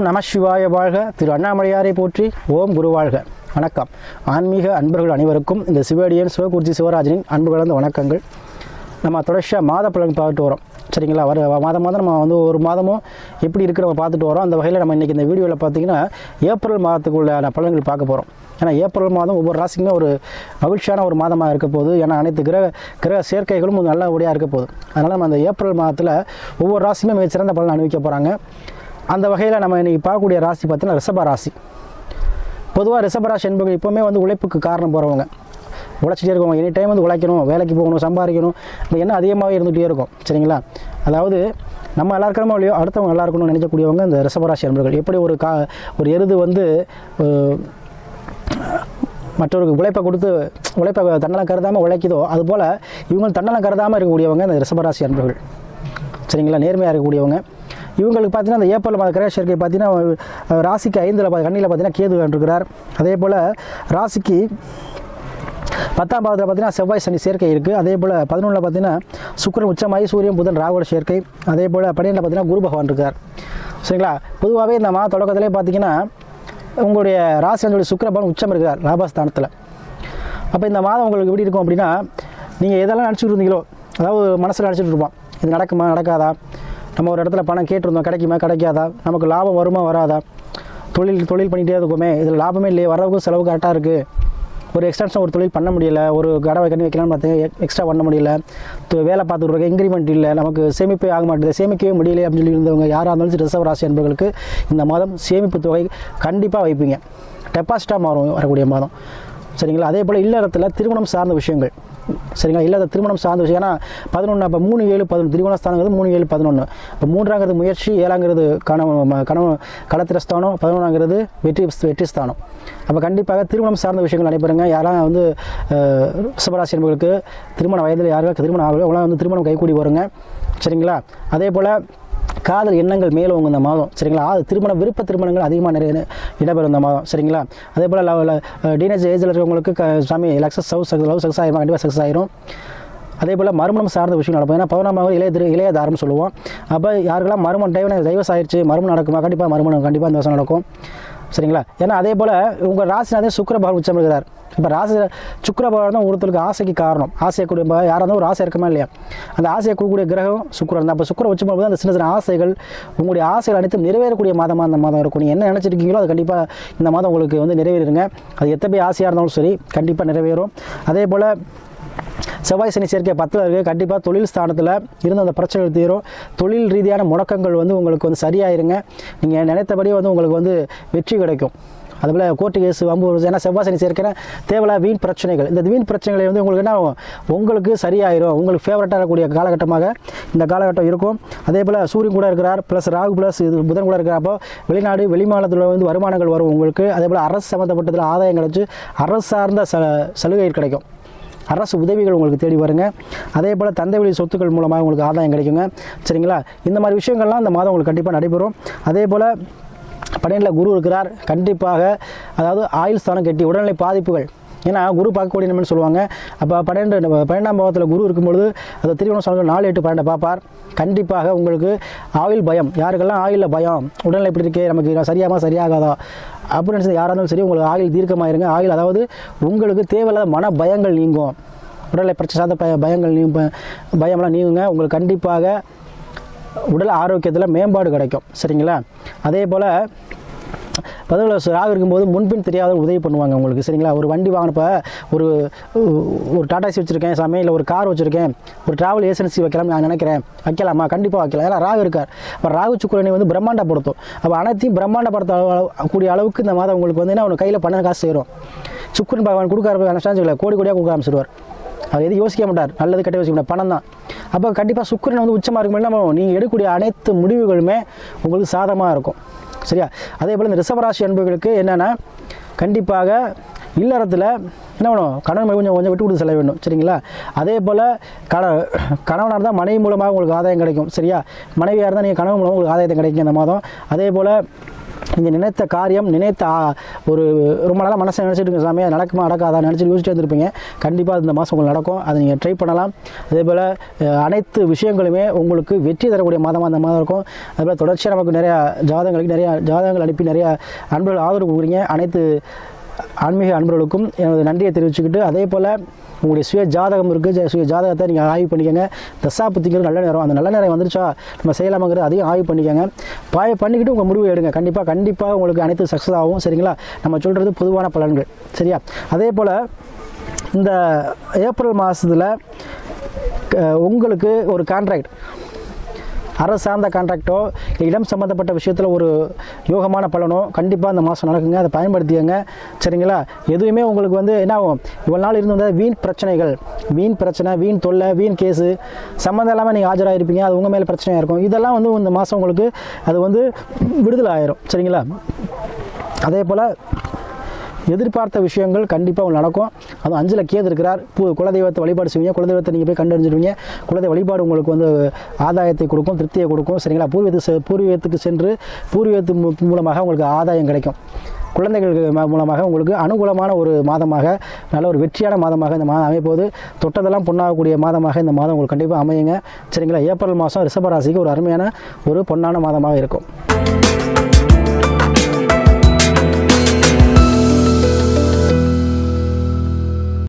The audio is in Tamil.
நம சிவாய வாழ்க. திரு அண்ணாமலையாரை போற்றி. ஓம் குரு வாழ்க. வணக்கம். ஆன்மீக அன்பர்கள் அனைவருக்கும் இந்த சிவடியன் சிவகுருஜி சிவராஜனின் அன்பு கலந்த வணக்கங்கள். நம்ம தொடர்ச்சியாக மாத பலன் பார்த்துட்டு வரோம். சரிங்களா? மாதம் நம்ம ஒரு மாதமும் எப்படி இருக்கிற பார்த்துட்டு வரோம். அந்த வகையில் நம்ம இன்றைக்கி இந்த வீடியோவில் பார்த்தீங்கன்னா ஏப்ரல் மாதத்துக்குள்ள பலன்கள் பார்க்க போகிறோம். ஏன்னா ஏப்ரல் மாதம் ஒவ்வொரு ராசிக்குமே ஒரு மகிழ்ச்சியான ஒரு மாதமாக இருக்க போகுது. ஏன்னா அனைத்து கிரக சேர்க்கைகளும் நல்லபடியாக இருக்க போகுது. அதனால் நம்ம அந்த ஏப்ரல் மாதத்தில் ஒவ்வொரு ராசியுமே மிகச்சிறந்த பலன் அனுபவிக்க போகிறாங்க. அந்த வகையில் நம்ம இன்றைக்கி பார்க்கக்கூடிய ராசி பார்த்தீங்கன்னா ரிஷப ராசி. பொதுவாக ரிஷப ராசி என்பவர்கள் எப்போவுமே உழைப்புக்கு காரணம் போகிறவங்க, உழைச்சிட்டே இருக்கவங்க. எனி டைம் உழைக்கணும், வேலைக்கு போகணும், சம்பாதிக்கணும், இந்த எண்ணம் அதிகமாகவே இருந்துகிட்டே இருக்கும். சரிங்களா? அதாவது நம்ம நல்லா இருக்கணுமோ இல்லையோ அடுத்தவங்க நல்லா இருக்கணும்னு நினைக்கக்கூடியவங்க இந்த ரிஷபராசி என்பவர்கள். எப்படி ஒரு எருது மற்றவருக்கு உழைப்பை தன்னலம் கருதாமல் உழைக்குதோ அதுபோல் இவங்க தன்னலம் கருதாமல் இருக்கக்கூடியவங்க இந்த ரிஷபராசி என்பவர்கள். சரிங்களா? நேர்மையாக இருக்கக்கூடியவங்க. இவங்களுக்கு பார்த்தீங்கன்னா இந்த ஏப்ரல் மாத கிரக சேர்க்கை பார்த்தீங்கன்னா ராசிக்கு 5ல் கண்ணியில் பார்த்தீங்கன்னா கேது இருக்கிறார். அதே போல் ராசிக்கு 10ஆம் பாவத்தில் பார்த்தீங்கன்னா செவ்வாய் சனி சேர்க்கை இருக்குது. அதே போல் 11ல் பார்த்தீங்கன்னா சுக்கிரன் உச்சமாகி சூரியன் புதன் ராகுவோட சேர்க்கை. அதே போல் 12ல் பார்த்தீங்கன்னா குரு பகவான் இருக்கார். சரிங்களா? பொதுவாகவே இந்த மாத தொடக்கத்திலே பார்த்தீங்கன்னா உங்களுடைய ராசி சுக்கிர பகவான் உச்சம் இருக்கிறார் லாபஸ்தானத்தில். அப்போ இந்த மாதம் உங்களுக்கு எப்படி இருக்கும் அப்படின்னா, நீங்கள் எதெல்லாம் நினச்சிட்டு இருந்தீங்களோ, அதாவது மனசில் நினச்சிட்டு இருப்போம், இது நடக்குமா நடக்காதா, நம்ம ஒரு இடத்துல பணம் கேட்டிருந்தோம், கிடைக்குமா கிடைக்காதா, நமக்கு லாபம் வருமா வராதா, தொழில் பண்ணிகிட்டே இருக்குமே, இதில் லாபமே இல்லையே, வரவுக்கும் செலவு கரெக்டாக இருக்குது, ஒரு எக்ஸ்டென்ஷன் ஒரு தொழில் பண்ண முடியல, ஒரு கடவை கண்ணி வைக்கலாம்னு பார்த்தீங்க எக்ஸ்ட்ரா பண்ண முடியல, வேலை பார்த்துட்டு இன்க்ரிமெண்ட் இல்லை, நமக்கு சேமிப்பே ஆக மாட்டேது, சேமிக்கவே முடியல அப்படின்னு சொல்லி இருந்தவங்க யாராக இருந்தாலும் ரிஷப ராசி என்பவர்களுக்கு இந்த மாதம் சேமிப்பு தொகை கண்டிப்பாக வைப்பீங்க. டெபாசிட்டாக மாறும் வரக்கூடிய மாதம். சரிங்களா? அதே போல் இல்லறத்தில் திருமணம் சார்ந்த விஷயங்கள். சரிங்களா? இல்லாத திருமணம் சார்ந்த விஷயம். ஏன்னா 11 அப்போ 3 7 11 திரிகோணஸ்தானங்கிறது 3 7 11. இப்போ 3ஆங்கிறது முயற்சி, 7ஆங்கிறது கனவு களத்திரஸ்தானம், 11ஆங்கிறது வெற்றி ஸ்தானம். அப்போ கண்டிப்பாக திருமணம் சார்ந்த விஷயங்கள் நடைபெறுங்க. யாரெல்லாம் ரிஷபராசி என்பவர்களுக்கு திருமண வயதில் யாரும் திருமணம் ஆகல அவங்களாம் திருமணம் கைக்கூடி வருங்க. சரிங்களா? அதே போல் காதல் எண்ணங்கள் மேலும் இந்த மாதம். சரிங்களா? விருப்ப திருமணங்கள் அதிகமாக நிறைய இடம்பெறும் இந்த மாதம். சரிங்களா? அதே போல் டீனேஜ் ஏஜில் இருக்கிறவங்களுக்கு லவ் சக்ஸஸ் ஆகிரும், கண்டிப்பாக சக்ஸஸ் ஆகிரும். அதே போல் மறுமணம் சார்ந்த விஷயம் நடக்கும். ஏன்னா 11ஆம் இளைய தாரம் சொல்லுவோம். அப்போ யாருக்கெல்லாம் மறுமணம் டைவர்ஸ் ஆயிடுச்சு, மறுமணம் நடக்குமா, கண்டிப்பாக கண்டிப்பாக இந்த வருஷம் நடக்கும். சரிங்களா? ஏன்னா அதே போல் உங்கள் ராசினாதே சுக்கிர பகவான் உச்சம் இருக்கிறார். இப்போ சுக்கிர பகவான் தான் ஒருத்தருக்கு ஆசைக்கு காரணம். ஆசையக்கூடிய யாராக இருந்தாலும் ஒரு ஆசை இருக்குமா இல்லையா, அந்த ஆசையை கொடுக்கக்கூடிய கிரகம் சுக்கிரன் தான். அப்போ சுக்கிர உச்சம் போது அந்த சின்ன ஆசைகள், உங்களுடைய ஆசைகள் அனைத்தும் நிறைவேறக்கூடிய மாதமாக அந்த மாதம் இருக்கும். நீங்கள் என்ன நினச்சிருக்கீங்களோ அது கண்டிப்பாக இந்த மாதம் உங்களுக்கு நிறைவேறுங்க. அது எத்தனை ஆசையாக இருந்தாலும் சரி கண்டிப்பாக நிறைவேறும். அதே போல் செவ்வாய் சனி சேர்க்கை 10ல் இருக்குது. கண்டிப்பாக தொழில் ஸ்தானத்தில் இருந்த அந்த பிரச்சனைகள் தீரும். தொழில் ரீதியான முடக்கங்கள் உங்களுக்கு சரியாயிருங்க. நீங்கள் நினைத்தபடி உங்களுக்கு வெற்றி கிடைக்கும். அதுபோல் கோர்ட்டு கேஸ் வம்பு, ஏன்னா செவ்வாய் சனி சேர்க்கிற தேவையில்ல வீண் பிரச்சனைகள், இந்த வீண் பிரச்சனைகளை உங்களுக்கு என்ன உங்களுக்கு சரியாயிரும். உங்களுக்கு ஃபேவரட்டாக இருக்கக்கூடிய காலகட்டமாக இந்த காலகட்டம் இருக்கும். அதே போல் சூரியன் கூட இருக்கிறார், ப்ளஸ் ராகு ப்ளஸ் புதன் கூட இருக்கிறப்போ வெளிநாடு வெளிமாநிலத்தில் வருமானங்கள் வரும் உங்களுக்கு. அதே போல் அரசு சம்மந்தப்பட்டதில் ஆதாயம் கிடச்சி அரசு சார்ந்த சலுகை கிடைக்கும். அரசு உதவிகள் உங்களுக்கு தேடி வருங்க. அதே போல் தந்தை வழி சொத்துக்கள் மூலமாக உங்களுக்கு ஆதாயம் கிடைக்குங்க. சரிங்களா? இந்த மாதிரி விஷயங்கள்லாம் இந்த மாதம் உங்களுக்கு கண்டிப்பாக நடைபெறும். அதே போல் 12ல் குரு இருக்கிறார். கண்டிப்பாக அதாவது ஆயுள் ஸ்தானம் கட்டி உடல்நிலை பாதிப்புகள், ஏன்னா குரு பார்க்கக்கூடிய நம்மன்னு சொல்லுவாங்க. அப்போ 12ஆம் பாவத்தில் குரு இருக்கும்பொழுது அது திருமணம் சொல்ல 4 8 12 பார்ப்பார். கண்டிப்பாக உங்களுக்கு ஆயுள் பயம், யாருக்கெல்லாம் ஆயுளில் பயம், உடல்நிலை எப்படி இருக்கே, நமக்கு சரியாகாதா அப்படின்னு நினச்சது யாராக இருந்தாலும் சரி உங்களுக்கு ஆயுள் தீர்க்கமாயிருங்க. ஆயுள் அதாவது உங்களுக்கு தேவையில்லாத மன பயங்கள் நீங்கும், உடல்நிலை பிரச்சனை சார்ந்த பயம்லாம் நீங்குங்க. உங்களுக்கு கண்டிப்பாக உடல் ஆரோக்கியத்தில் மேம்பாடு கிடைக்கும். சரிங்களா? அதே போல் 10ல் ராகு இருக்கும்போது முன்பின் தெரியாத உதவி பண்ணுவாங்க உங்களுக்கு. சரிங்களா? ஒரு வண்டி வாங்கினப்ப ஒரு டாடாசி வச்சுருக்கேன் சாமி, இல்லை ஒரு கார் வச்சுருக்கேன், ஒரு ட்ராவல் ஏஜென்சி வைக்கலாம் நான் நினைக்கிறேன், வைக்கலாமா? கண்டிப்பாக வைக்கலாம். ஏன்னா ராகு இருக்கார். அப்போ ராகு சுக்கிரனை பிரம்மாண்டப்படுத்தும். அப்போ அனைத்தையும் பிரம்மாண்டப்படுத்தக்கூடிய அளவுக்கு இந்த மாதம் உங்களுக்கு என்ன கையில் பணம் காசு சேரும். சுக்கிரன் பகவான் கொடுக்க ஆரம்பிச்சாங்க, கோடி கோடியாக கொடுக்க ஆரம்பிச்சிடுவார். அவர் எதுவும் யோசிக்க மாட்டார், நல்லது கட்ட யோசிக்க மாட்டார், பணம் தான். அப்போ கண்டிப்பாக சுக்கிரன் உச்சமாக இருக்கும்போது நீங்கள் எடுக்கக்கூடிய அனைத்து முடிவுகளுமே உங்களுக்கு சாதகமாக இருக்கும். சரியா? அதே போல் இந்த ரிஷபராசி அன்பர்களுக்கு என்னென்னா கண்டிப்பாக இல்லறத்தில் என்ன வேணும், கணவன் கொஞ்சம் விட்டு கொடுத்து செல்ல வேண்டும். சரிங்களா? அதே போல் கணவனாக இருந்தால் மனைவி மூலமாக உங்களுக்கு ஆதாயம் கிடைக்கும். சரியா? மனைவியாக இருந்தால் நீங்கள் கணவன் மூலமாக உங்களுக்கு ஆதாயத்தை கிடைக்கும் இந்த மாதம். அதே போல் நீங்கள் நினைத்த காரியம் ஒரு ரொம்ப நாளாக மனசை நினச்சிட்டு இருக்க சாமியாக நடக்குமா நடக்காதா நினச்சிட்டு யோசிச்சுட்டு இருந்திருப்பீங்க. கண்டிப்பாக இந்த மாதம் உங்களுக்கு நடக்கும். அதை நீங்கள் ட்ரை பண்ணலாம். அதேபோல் அனைத்து விஷயங்களுமே உங்களுக்கு வெற்றி தரக்கூடிய மாதமாக அந்த மாதம் இருக்கும். அதேபோல் தொடர்ச்சியாக நமக்கு நிறையா ஜாதகங்கள் அனுப்பி நிறையா அன்பர்கள் ஆதரவு கொடுக்குறீங்க. அனைத்து ஆன்மீக அன்பர்களுக்கும் எனது நன்றியை தெரிவிச்சுக்கிட்டு, அதே போல் உங்களுடைய சுய ஜாதகம் இருக்குது, சுய ஜாதகத்தை நீங்கள் ஆய்வு பண்ணிக்கோங்க. தசாபுத்திங்கிறது நல்ல நேரம், அந்த நல்ல நேரம் வந்துருச்சா நம்ம செய்யலாமாங்கிறது அதையும் ஆய்வு பண்ணிக்கோங்க. பண்ணிக்கிட்டு உங்கள் முடிவு எடுங்க. கண்டிப்பாக உங்களுக்கு அனைத்து சக்ஸஸ் ஆகும். சரிங்களா? நம்ம சொல்கிறது பொதுவான பலன்கள். சரியா? அதே போல் இந்த ஏப்ரல் மாதத்தில் உங்களுக்கு ஒரு கான்ட்ராக்ட், அரசு சார்ந்த கான்ட்ராக்டோ இடம் சம்மந்தப்பட்ட விஷயத்தில் ஒரு யோகமான பலனோ கண்டிப்பாக இந்த மாதம் நடக்குங்க. அதை பயன்படுத்திக்கங்க. சரிங்களா? எதுவுமே உங்களுக்கு என்ன ஆகும், இவ்வளோ நாள் இருந்து வந்தால் வீண் பிரச்சனைகள், வீண் பிரச்சனை, வீண் தொல்லை, வீண் கேஸு சம்மந்தம் இல்லாமல் நீங்கள் ஆஜராகிருப்பீங்க. அது உங்கள் மேலே பிரச்சனையாக இருக்கும். இதெல்லாம் இந்த மாதம் உங்களுக்கு அது விடுதலை ஆயிரும். சரிங்களா? அதே போல் எதிர்பார்த்த விஷயங்கள் கண்டிப்பாக உங்களுக்கு நடக்கும். அதுவும் 5ல் கேது இருக்கிறார். குலதெய்வத்தை வழிபாடு செய்வீங்க. குலதெய்வத்தை நீங்கள் போய் கண்டறிஞ்சிடுவீங்க. குலதெய்வ வழிபாடு உங்களுக்கு ஆதாயத்தை கொடுக்கும், திருப்தியை கொடுக்கும். சரிங்களா? பூர்வீகத்துக்கு சென்று பூர்வீகத்து மூலமாக உங்களுக்கு ஆதாயம் கிடைக்கும். குழந்தைகள் மூலமாக உங்களுக்கு அனுகூலமான ஒரு மாதமாக, நல்ல ஒரு வெற்றியான மாதமாக இந்த மாதம் அமைப்போது, தொட்டதெல்லாம் பொன்னாகக்கூடிய மாதமாக இந்த மாதம் உங்களுக்கு கண்டிப்பாக அமையுங்க. சரிங்களா? ஏப்ரல் மாதம் ரிஷபராசிக்கு ஒரு அருமையான ஒரு பொன்னான மாதமாக இருக்கும்.